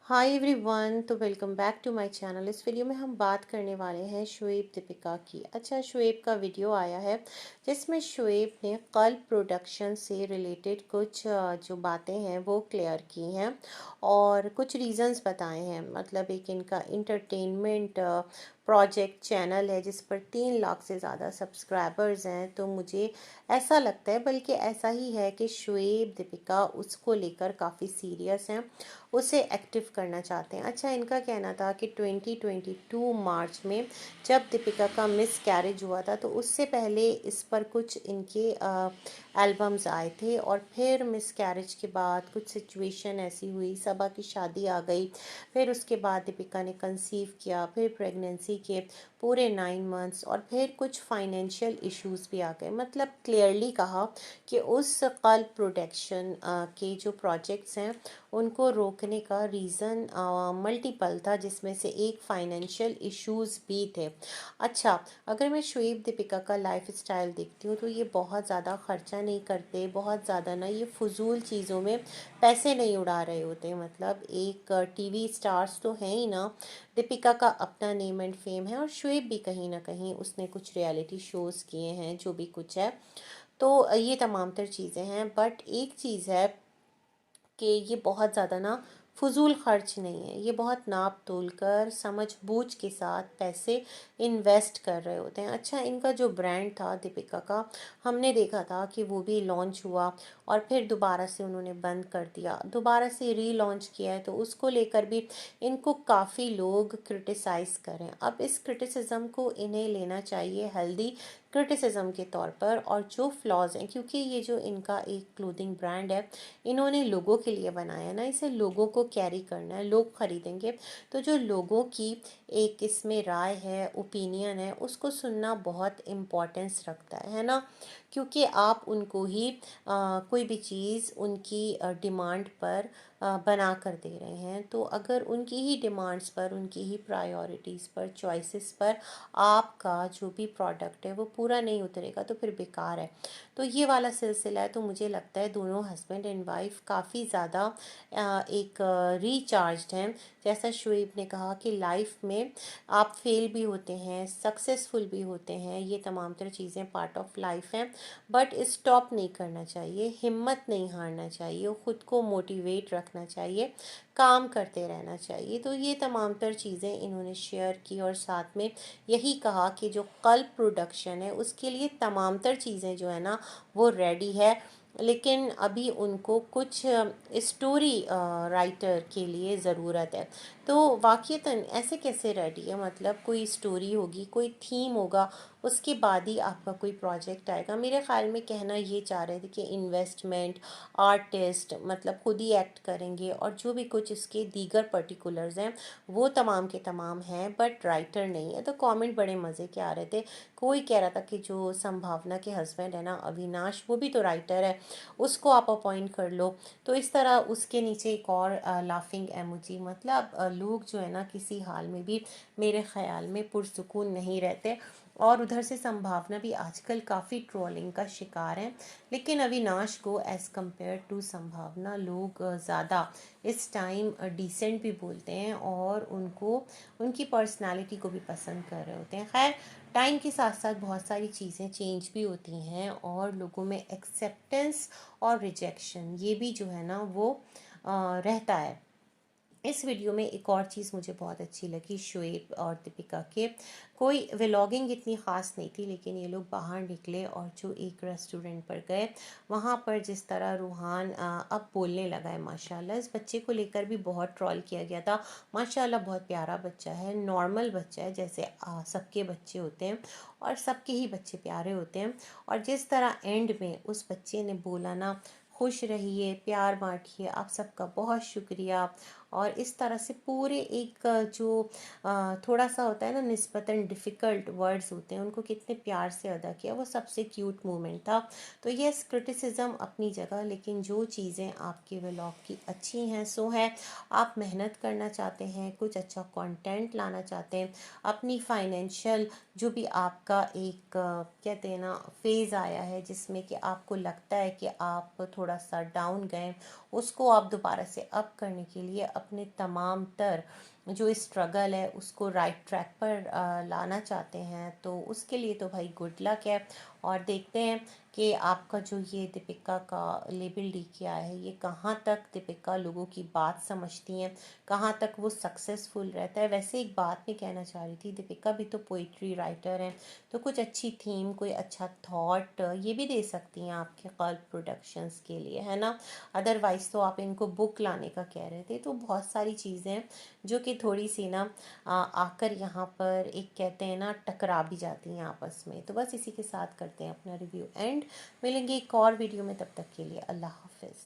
हाय everyone, तो welcome back to my channel. इस video में हम बात करने वाले हैं शोएब दीपिका की। अच्छा, शोएब का वीडियो आया है जिसमें शोएब ने कल्ब प्रोडक्शन से रिलेटेड कुछ जो बातें हैं वो क्लियर की हैं और कुछ रीजंस बताए हैं। मतलब एक इनका इंटरटेनमेंट प्रोजेक्ट चैनल है जिस पर 3 लाख से ज़्यादा सब्सक्राइबर्स हैं। तो मुझे ऐसा लगता है, बल्कि ऐसा ही है, कि शोएब दीपिका उसको लेकर काफ़ी सीरियस हैं, उसे एक्टिव करना चाहते हैं। अच्छा, इनका कहना था कि 2022 मार्च में जब दीपिका का मिस कैरेज हुआ था तो उससे पहले इस पर कुछ इनके एल्बम्स आए थे, और फिर मिस कैरेज के बाद कुछ सिचुएशन ऐसी हुई, सबा की शादी आ गई, फिर उसके बाद दीपिका ने कंसीव किया, फिर प्रेगनेंसी के पूरे 9 मंथ्स, और फिर कुछ फाइनेंशियल इश्यूज भी आ गए। मतलब क्लियरली कहा कि उस कल्ब प्रोटेक्शन के जो प्रोजेक्ट्स हैं उनको रोकने का रीज़न मल्टीपल था, जिसमें से एक फाइनेंशियल इश्यूज भी थे। अच्छा, अगर मैं शोएब दीपिका का लाइफ स्टाइल देखती हूँ तो ये बहुत ज़्यादा खर्चा नहीं करते, बहुत ज़्यादा ना ये फजूल चीज़ों में पैसे नहीं उड़ा रहे होते। मतलब एक टीवी स्टार्स तो हैं ही ना, दीपिका का अपना नेम एंड फेम है, और शोएब भी कहीं ना कहीं उसने कुछ रियलिटी शोज़ किए हैं, जो भी कुछ है। तो ये तमाम तर चीज़ें हैं, बट एक चीज़ है कि ये बहुत ज़्यादा ना फजूल खर्च नहीं है। ये बहुत नाप तोल कर समझ बूझ के साथ पैसे इन्वेस्ट कर रहे होते हैं। अच्छा, इनका जो ब्रांड था दीपिका का, हमने देखा था कि वो भी लॉन्च हुआ और फिर दोबारा से उन्होंने बंद कर दिया, दोबारा से रीलॉन्च किया है, तो उसको लेकर भी इनको काफ़ी लोग क्रिटिसाइज़ करें। अब इस क्रिटिसिज्म को इन्हें लेना चाहिए हेल्दी क्रिटिसिज्म के तौर पर, और जो फ्लॉज हैं, क्योंकि ये जो इनका एक क्लोथिंग ब्रांड है इन्होंने लोगों के लिए बनाया ना, इसे लोगों को कैरी करना है, लोग खरीदेंगे। तो जो लोगों की एक इसमें राय है, ओपिनियन है, उसको सुनना बहुत इम्पोर्टेंस रखता है ना, क्योंकि आप उनको ही कोई भी चीज़ उनकी डिमांड पर बना कर दे रहे हैं। तो अगर उनकी ही डिमांड्स पर, उनकी ही प्रायोरिटीज़ पर, चॉइसेस पर आपका जो भी प्रोडक्ट है वो पूरा नहीं उतरेगा तो फिर बेकार है। तो ये वाला सिलसिला है। तो मुझे लगता है दोनों हस्बैंड एंड वाइफ काफ़ी ज़्यादा एक रिचार्ज्ड हैं। जैसा शुएब ने कहा कि लाइफ में आप फेल भी होते हैं, सक्सेसफुल भी होते हैं, ये तमाम तरह चीज़ें पार्ट ऑफ लाइफ हैं, बट स्टॉप नहीं करना चाहिए, हिम्मत नहीं हारना चाहिए, ख़ुद को मोटिवेट रखना चाहिए, काम करते रहना चाहिए। तो ये तमाम तर चीज़ें इन्होंने शेयर की, और साथ में यही कहा कि जो कल्ब प्रोडक्शन है उसके लिए तमाम तर चीज़ें जो है ना वो रेडी है, लेकिन अभी उनको कुछ स्टोरी राइटर के लिए ज़रूरत है। तो वाक़ईतन ऐसे कैसे रेडी है? मतलब कोई स्टोरी होगी, कोई थीम होगा, उसके बाद ही आपका कोई प्रोजेक्ट आएगा। मेरे ख़्याल में कहना ये चाह रहे थे कि इन्वेस्टमेंट, आर्टिस्ट मतलब खुद ही एक्ट करेंगे, और जो भी कुछ इसके दीगर पर्टिकुलर्स हैं वो तमाम के तमाम हैं, बट राइटर नहीं है। तो कमेंट बड़े मज़े के आ रहे थे। कोई कह रहा था कि जो संभावना के हस्बैंड है ना अविनाश, वो भी तो राइटर है, उसको आप अपॉइंट कर लो। तो इस तरह उसके नीचे एक और लाफिंग एमोजी। मतलब लोग जो है ना किसी हाल में भी मेरे ख्याल में पुरसुकून नहीं रहते, और उधर से संभावना भी आजकल काफ़ी ट्रोलिंग का शिकार है। लेकिन अविनाश को एज़ कम्पेयर टू संभावना लोग ज़्यादा इस टाइम डिसेंट भी बोलते हैं, और उनको उनकी पर्सनालिटी को भी पसंद कर रहे होते हैं। खैर, टाइम के साथ साथ बहुत सारी चीज़ें चेंज भी होती हैं, और लोगों में एक्सेप्टेंस और रिजेक्शन ये भी जो है ना वो रहता है। इस वीडियो में एक और चीज़ मुझे बहुत अच्छी लगी शोएब और दीपिका के, कोई व्लॉगिंग इतनी ख़ास नहीं थी, लेकिन ये लोग बाहर निकले और जो एक रेस्टोरेंट पर गए, वहाँ पर जिस तरह रूहान अब बोलने लगा है, माशाल्लाह। इस बच्चे को लेकर भी बहुत ट्रोल किया गया था। माशाल्लाह बहुत प्यारा बच्चा है, नॉर्मल बच्चा है, जैसे सबके बच्चे होते हैं, और सबके ही बच्चे प्यारे होते हैं। और जिस तरह एंड में उस बच्चे ने बोला ना, खुश रहिए, प्यार बांटिए, आप सबका बहुत शुक्रिया, और इस तरह से पूरे एक जो थोड़ा सा होता है ना निस्बतन डिफ़िकल्ट वर्ड्स होते हैं, उनको कितने प्यार से अदा किया, वो सबसे क्यूट मोमेंट था। तो यस, क्रिटिसिज्म अपनी जगह, लेकिन जो चीज़ें आपके व्लॉग की अच्छी हैं सो है। आप मेहनत करना चाहते हैं, कुछ अच्छा कंटेंट लाना चाहते हैं, अपनी फाइनेंशियल जो भी आपका एक कहते हैं ना फेज़ आया है जिसमें कि आपको लगता है कि आप थोड़ा थोड़ा सा डाउन गए, उसको आप दोबारा से अप करने के लिए अपने तमाम तर जो स्ट्रगल है उसको राइट ट्रैक पर लाना चाहते हैं, तो उसके लिए तो भाई गुड लक है। और देखते हैं कि आपका जो ये दीपिका का लेबल डी किया है ये कहाँ तक दीपिका लोगों की बात समझती हैं, कहाँ तक वो सक्सेसफुल रहता है। वैसे एक बात मैं कहना चाह रही थी, दीपिका भी तो पोइट्री राइटर हैं, तो कुछ अच्छी थीम, कोई अच्छा थॉट ये भी दे सकती हैं आपके कल्प प्रोडक्शंस के लिए, है ना। अदरवाइज़ तो आप इनको बुक लाने का कह रहे थे, तो बहुत सारी चीज़ें हैं जो कि थोड़ी सी ना आकर यहाँ पर एक कहते हैं ना टकरा भी जाती हैं आपस में। तो बस इसी के साथ करते हैं अपना रिव्यू एंड, मिलेंगे एक और वीडियो में, तब तक के लिए अल्लाह हाफिज़।